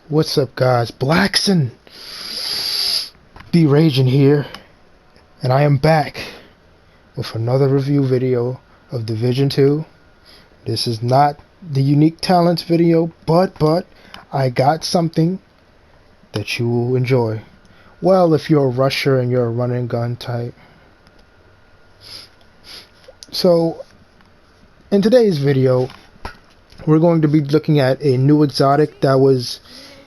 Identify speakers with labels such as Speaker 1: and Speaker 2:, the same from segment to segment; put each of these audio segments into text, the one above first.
Speaker 1: What's up, guys? Blackson be raging here, and I am back with another review video of Division 2. This is not the unique talents video, but I got something that you will enjoy. Well, if you're a rusher and you're a run and gun type. So, in today's video, we're going to be looking at a new exotic that was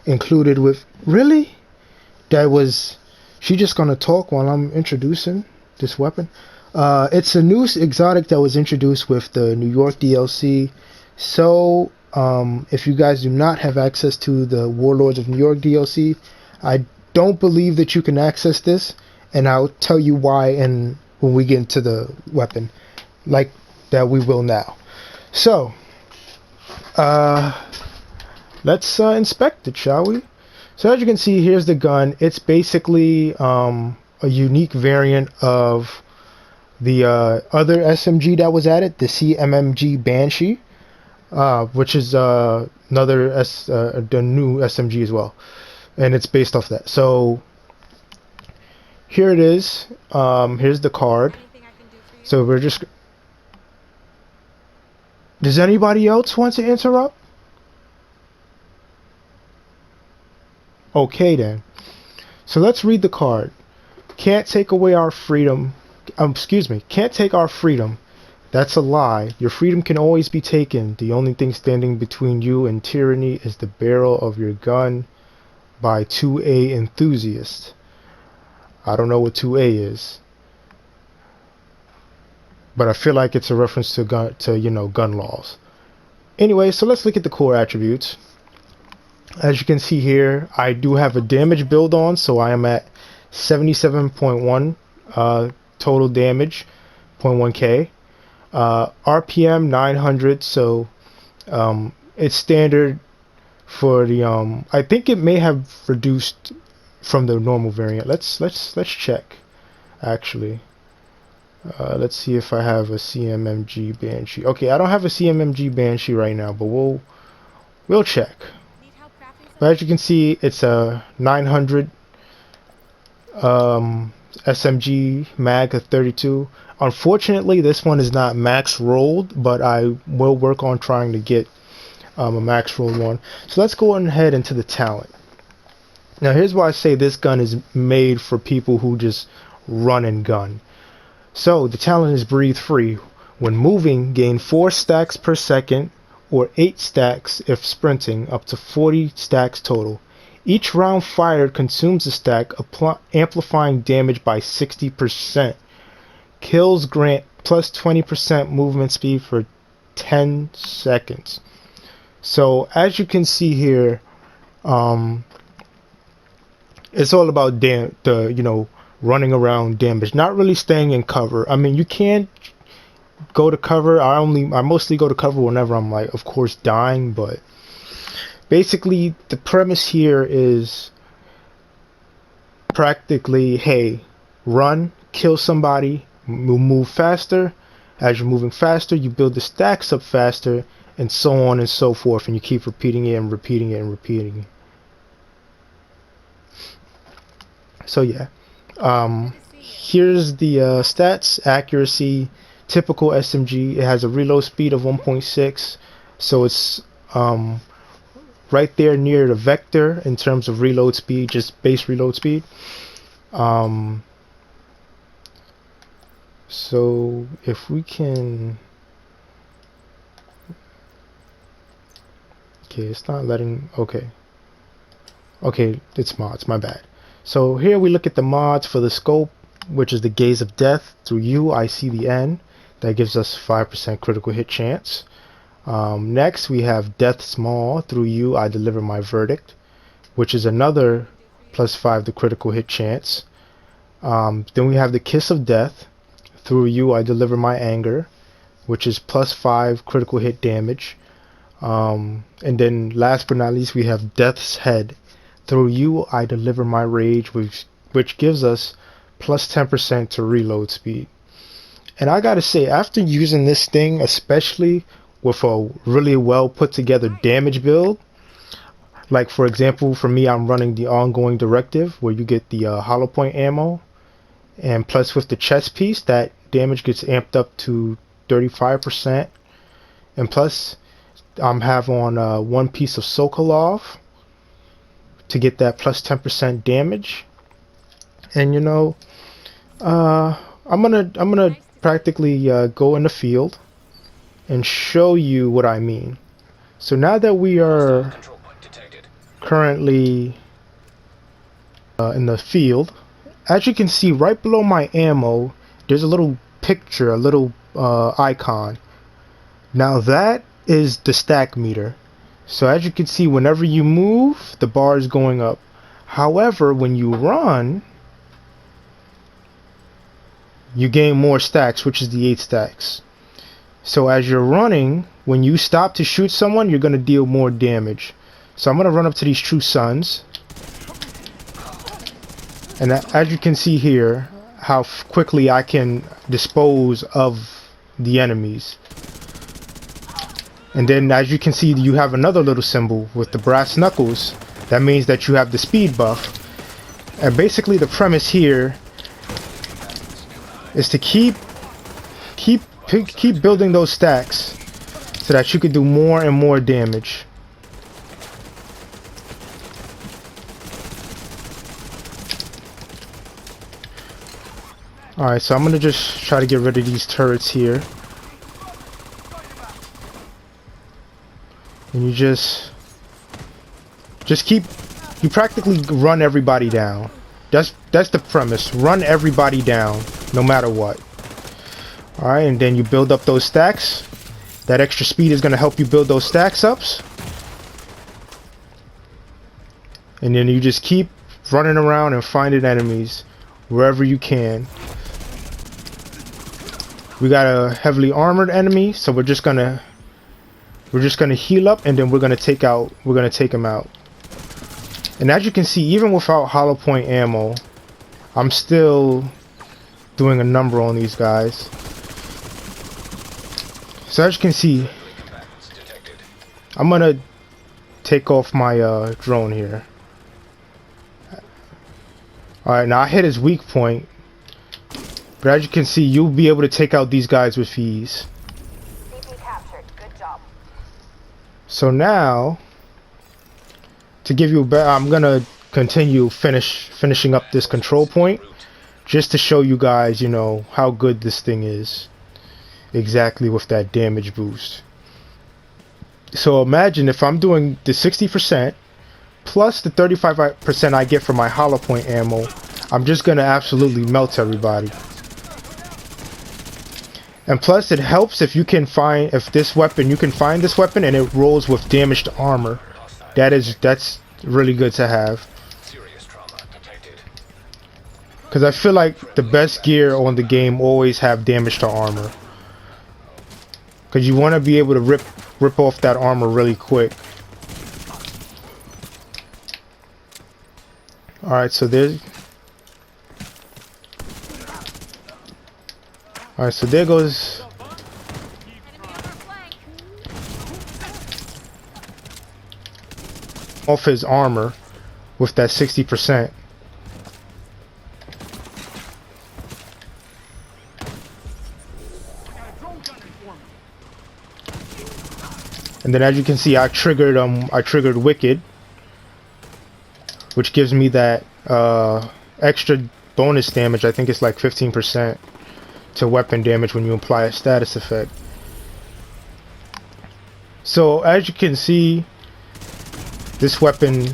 Speaker 1: included with... Really? She just gonna talk while I'm introducing this weapon? It's a new exotic that was introduced with the New York DLC. So, if you guys do not have access to the Warlords of New York DLC, I don't believe that you can access this, and I'll tell you why and when we get into the weapon, like that we will now. So, let's inspect it, shall we? So as you can see, here's the gun. It's basically a unique variant of the other SMG that was added, the CMMG Banshee, which is the new SMG as well, and it's based off that. So here it is. Here's the card. So we're just... Does anybody else want to interrupt? Okay then. So let's read the card. Can't take away our freedom. Can't take our freedom. That's a lie. Your freedom can always be taken. The only thing standing between you and tyranny is the barrel of your gun, by 2A enthusiast. I don't know what 2A is, but I feel like it's a reference to gun laws. Anyway, so let's look at the core attributes. As you can see here, I do have a damage build on, so I am at 77.1 total damage, 0.1k. RPM 900, so it's standard for the I think it may have reduced from the normal variant. Let's check actually. Let's see if I have a CMMG Banshee. Okay, I don't have a CMMG Banshee right now, but we'll check. But as you can see, it's a 900 SMG mag of 32. Unfortunately, this one is not max rolled, but I will work on trying to get a max rolled one. So let's go ahead into the talent. Now here's why I say this gun is made for people who just run and gun. So the talent is breathe free. When moving, gain 4 stacks per second, or 8 stacks if sprinting, up to 40 stacks total. Each round fired consumes a stack, amplifying damage by 60%. Kills grant plus 20% movement speed for 10 seconds. So as you can see here, it's all about running around damage, not really staying in cover. I mean, you can go to cover. I mostly go to cover whenever I'm, like, of course, dying, but basically the premise here is practically, hey, run, kill somebody, move faster. As you're moving faster, you build the stacks up faster, and so on and so forth, and you keep repeating it and repeating it and repeating it. So yeah, here's the stats. Accuracy, typical SMG. It has a reload speed of 1.6, so it's right there near the vector in terms of reload speed, just base reload speed. So if we can... Okay, it's not letting... Okay, it's mods, my bad. So here we look at the mods for the scope, which is the Gaze of Death. Through you, I see the end. That gives us 5% critical hit chance. Next, we have Death Small. Through you, I deliver my verdict, which is another +5 to critical hit chance. Then we have the Kiss of Death. Through you, I deliver my anger, which is +5 critical hit damage. And then last but not least, we have Death's Head. Through you, I deliver my rage, which gives us +10% to reload speed. And I gotta say, after using this thing, especially with a really well put together damage build, Like for example, for me, I'm running the ongoing directive where you get the hollow point ammo, and plus with the chest piece, that damage gets amped up to 35%. And plus, I'm have on one piece of Sokolov to get that plus 10% damage. And you know, I'm gonna practically go in the field and show you what I mean. So now that we are currently in the field, as you can see right below my ammo, there's a little picture, a little icon. Now that is the stack meter. So as you can see, whenever you move, the bar is going up. However, when you run, you gain more stacks, which is the 8 stacks. So as you're running, when you stop to shoot someone, you're going to deal more damage. So I'm going to run up to these True Suns. And as you can see here, how quickly I can dispose of the enemies. And then as you can see, you have another little symbol with the brass knuckles. That means that you have the speed buff. And basically the premise here is to keep building those stacks so that you can do more and more damage. Alright, so I'm gonna just try to get rid of these turrets here. And you just you practically run everybody down. That's the premise. Run everybody down, no matter what. Alright, and then you build up those stacks. That extra speed is gonna help you build those stacks up. And then you just keep running around and finding enemies wherever you can. We got a heavily armored enemy, so we're just gonna heal up, and then we're gonna take him out. And as you can see, even without hollow point ammo, I'm still doing a number on these guys. So as you can see, I'm gonna take off my drone here. Alright, now I hit his weak point. But as you can see, you'll be able to take out these guys with ease.
Speaker 2: Captured. Good job.
Speaker 1: So now, to give you a better, I'm gonna continue finishing up this control point, just to show you guys, you know, how good this thing is. Exactly with that damage boost. So imagine if I'm doing the 60% plus the 35% I get from my hollow point ammo, I'm just gonna absolutely melt everybody. And plus it helps if you can find you can find this weapon and it rolls with damaged armor. That's really good to have. Because I feel like the best gear on the game always have damage to armor. Because you want to be able to rip off that armor really quick. Alright, so there's... Alright, so there goes... off his armor with that 60%. And then as you can see, I triggered Wicked, which gives me that extra bonus damage. I think it's like 15% to weapon damage when you apply a status effect. So as you can see, this weapon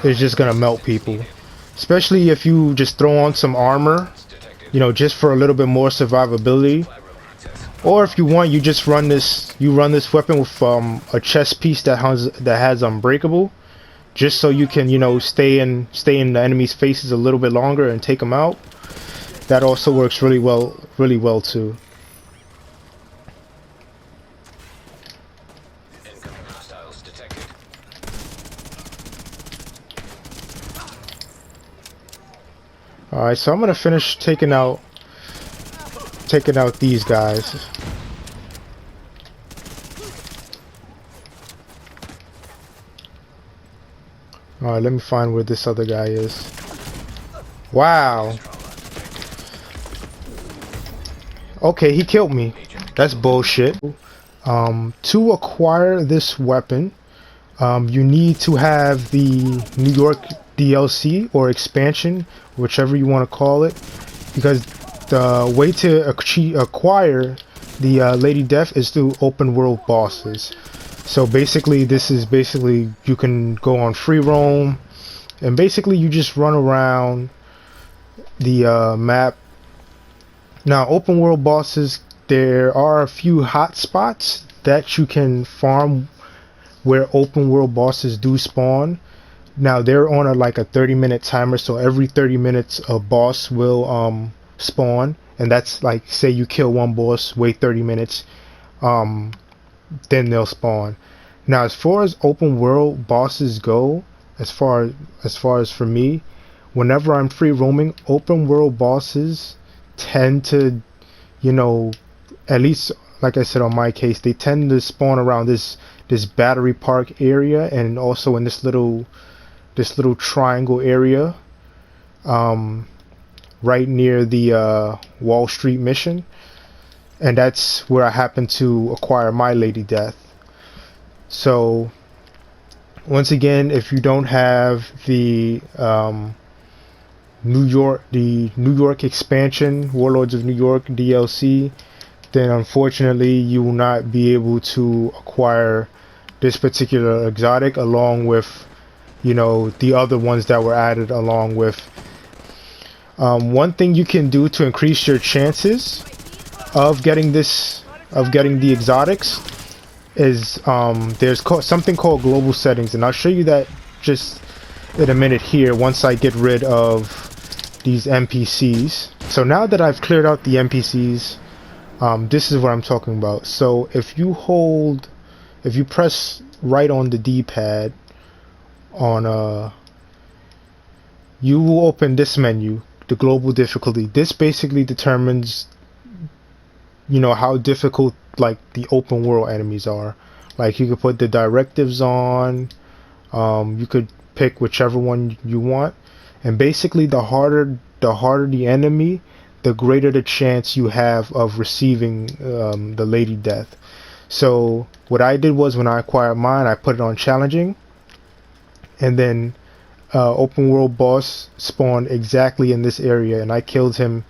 Speaker 1: is just gonna melt people, especially if you just throw on some armor, you know, just for a little bit more survivability. Or if you want, you just run this weapon with a chest piece that has unbreakable, just so you can, you know, stay in the enemy's faces a little bit longer and take them out. That also works really well too. Alright, so I'm gonna finish taking out these guys. Alright, let me find where this other guy is. Wow. Okay, he killed me. That's bullshit. To acquire this weapon, you need to have the New York DLC or expansion, whichever you want to call it, because the way to acquire the Lady Death is through open world bosses. So basically, this is basically you can go on free roam, and basically you just run around the map. Now, open world bosses, there are a few hot spots that you can farm where open world bosses do spawn. Now they're on like a 30-minute timer, so every 30 minutes a boss will spawn, and that's like, say you kill one boss, wait 30 minutes, then they'll spawn. Now as far as open world bosses go, as far as for me, whenever I'm free roaming, open world bosses tend to, you know, at least like I said on my case, they tend to spawn around this battery park area, and also in this little triangle area right near the Wall Street mission, and that's where I happen to acquire my Lady Death. So once again, if you don't have the New York expansion, Warlords of New York DLC, then unfortunately you will not be able to acquire this particular exotic along with, you know, the other ones that were added along with. One thing you can do to increase your chances of getting the exotics is there's something called global settings, and I'll show you that just in a minute here once I get rid of these NPCs. So now that I've cleared out the NPCs, this is what I'm talking about. So if you press right on the D-pad on you will open this menu, the global difficulty. This basically determines, you know, how difficult like the open world enemies are. Like you could put the directives on, you could pick whichever one you want, and basically the harder the enemy, the greater the chance you have of receiving the Lady Death. So what I did was, when I acquired mine, I put it on challenging, and then open world boss spawned exactly in this area, and I killed him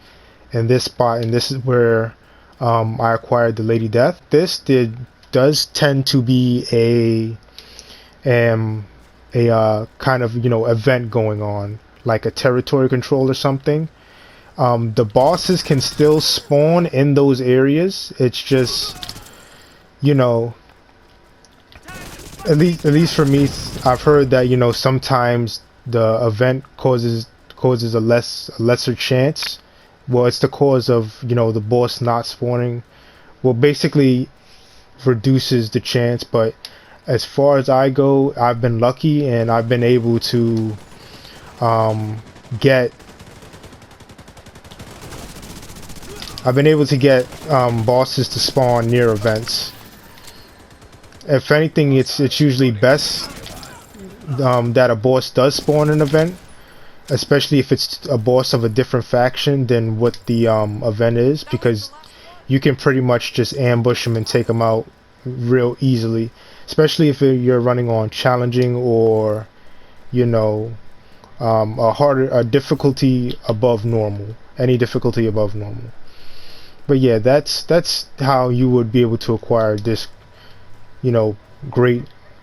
Speaker 1: in this spot, and this is where I acquired the Lady Death. This does tend to be a kind of, you know, event going on, like a territory control or something. The bosses can still spawn in those areas. It's just, you know, at least for me, I've heard that, you know, sometimes the event causes a lesser chance. Well, it's the cause of, you know, the boss not spawning. Well, basically reduces the chance. But as far as I go, I've been lucky, and I've been able to get bosses to spawn near events. If anything, it's usually best that a boss does spawn an event, especially if it's a boss of a different faction than what the event is, because you can pretty much just ambush them and take them out real easily, especially if you're running on challenging or, you know, a difficulty above normal, any difficulty above normal. But yeah, that's how you would be able to acquire this, you know,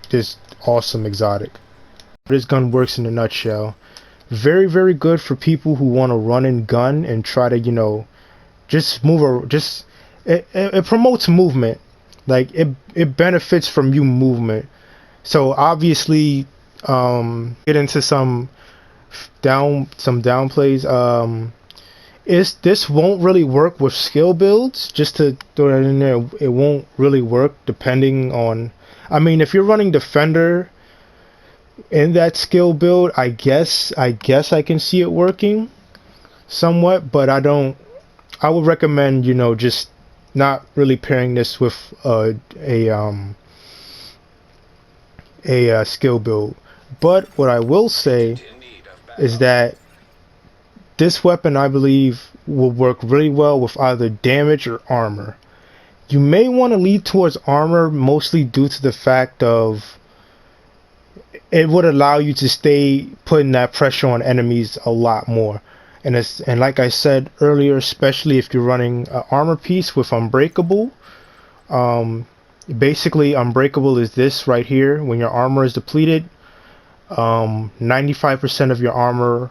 Speaker 1: this awesome exotic. This gun works in a nutshell. Very, very good for people who want to run and gun and try to, you know, just move. It promotes movement. Like it benefits from you movement. So obviously, get into some downplays. This won't really work with skill builds. Just to throw that in there, it won't really work depending on. I mean, if you're running defender in that skill build, I guess I can see it working somewhat, but I don't. I would recommend, you know, just not really pairing this with a skill build. But what I will say is that this weapon, I believe, will work really well with either damage or armor. You may want to lean towards armor, mostly due to the fact of it would allow you to stay putting that pressure on enemies a lot more. And like I said earlier, especially if you're running an armor piece with Unbreakable, um, basically Unbreakable is this right here. When your armor is depleted, 95% of your armor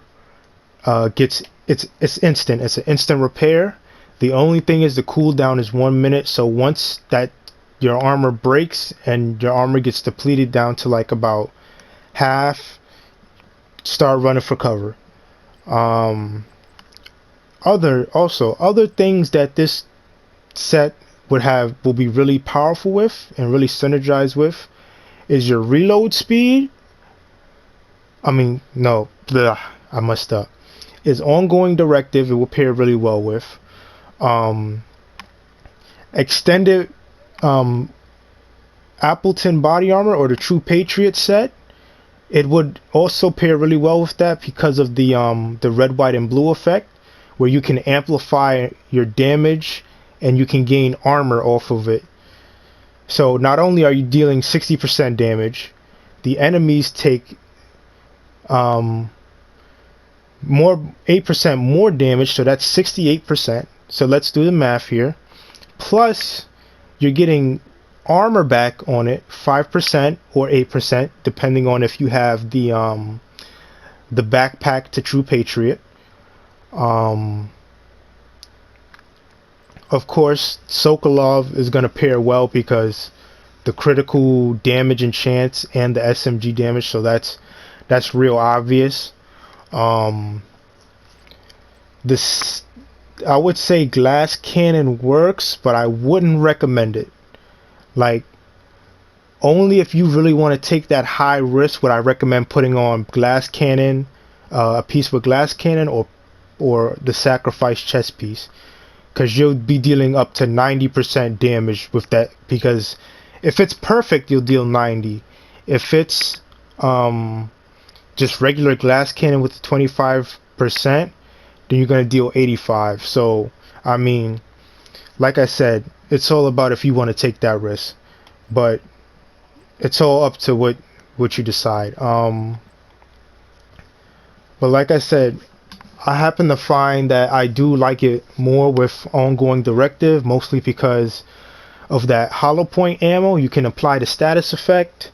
Speaker 1: gets it's instant. It's an instant repair. The only thing is the cooldown is 1 minute. So once that your armor breaks and your armor gets depleted down to like about half, start running for cover. Um, other things that this set will be really powerful with and really synergize with is your reload speed. I mean, no, bleh, I messed up. Is ongoing directive. It will pair really well with um, extended Appleton body armor or the True Patriot set. It would also pair really well with that because of the red, white, and blue effect, where you can amplify your damage and you can gain armor off of it. So not only are you dealing 60% damage, the enemies take more 8% more damage, so that's 68%. So let's do the math here. Plus, you're getting armor back on it, 5% or 8%, depending on if you have the backpack to True Patriot. Of course, Sokolov is going to pair well because the critical damage and chance and the SMG damage, so that's real obvious. This, I would say glass cannon works, but I wouldn't recommend it. Like, only if you really want to take that high risk would I recommend putting on glass cannon, a piece with glass cannon, or the sacrifice chest piece, because you'll be dealing up to 90% damage with that. Because if it's perfect, you'll deal 90. If it's just regular glass cannon with 25%, then you're gonna deal 85. So I mean, like I said, it's all about if you want to take that risk, but it's all up to what you decide. But like I said, I happen to find that I do like it more with ongoing directive, mostly because of that hollow point ammo. You can apply the status effect,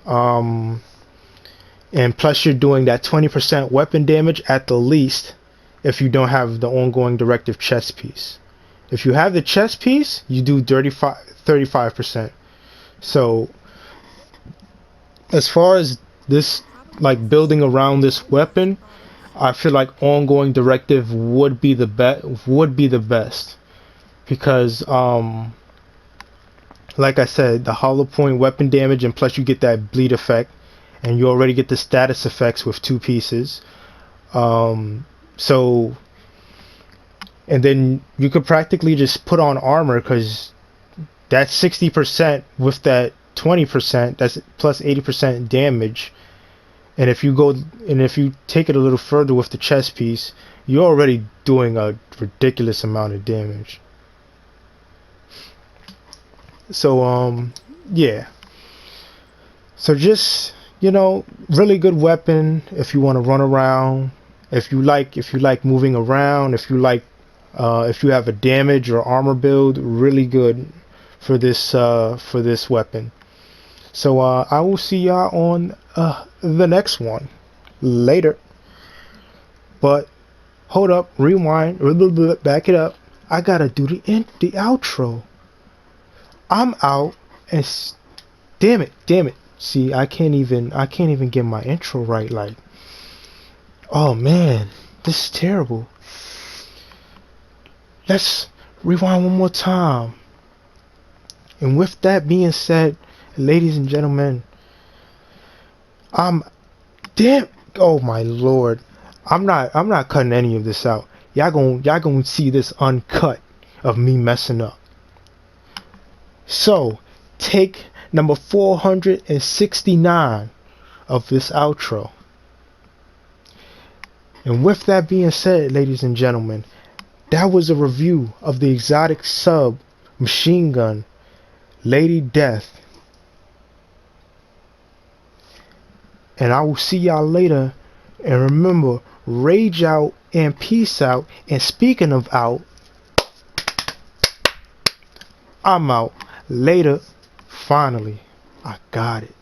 Speaker 1: and plus you're doing that 20% weapon damage at the least if you don't have the ongoing directive chest piece. If you have the chest piece, you do 35%. So as far as this, like building around this weapon, I feel like ongoing directive would be the best because like I said, the hollow point weapon damage, and plus you get that bleed effect, and you already get the status effects with two pieces. So, and then you could practically just put on armor, because that's 60% with that 20%, that's plus 80% damage. And if you take it a little further with the chest piece, you're already doing a ridiculous amount of damage. So yeah. So just, really good weapon if you want to run around, if you like moving around, if you have a damage or armor build, really good for this weapon. So I will see y'all on the next one later. But hold up, rewind, back it up. I gotta do the outro. I'm out, and damn it. See, I can't even get my intro right. Like, oh man, this is terrible. Let's rewind one more time. And with that being said, ladies and gentlemen, oh my lord, I'm not cutting any of this out. Y'all gonna see this uncut of me messing up. So take number 469 of this outro. And with that being said, ladies and gentlemen, that was a review of the exotic sub machine gun Lady Death. And I will see y'all later. And remember, rage out and peace out. And speaking of out, I'm out. Later. Finally, I got it.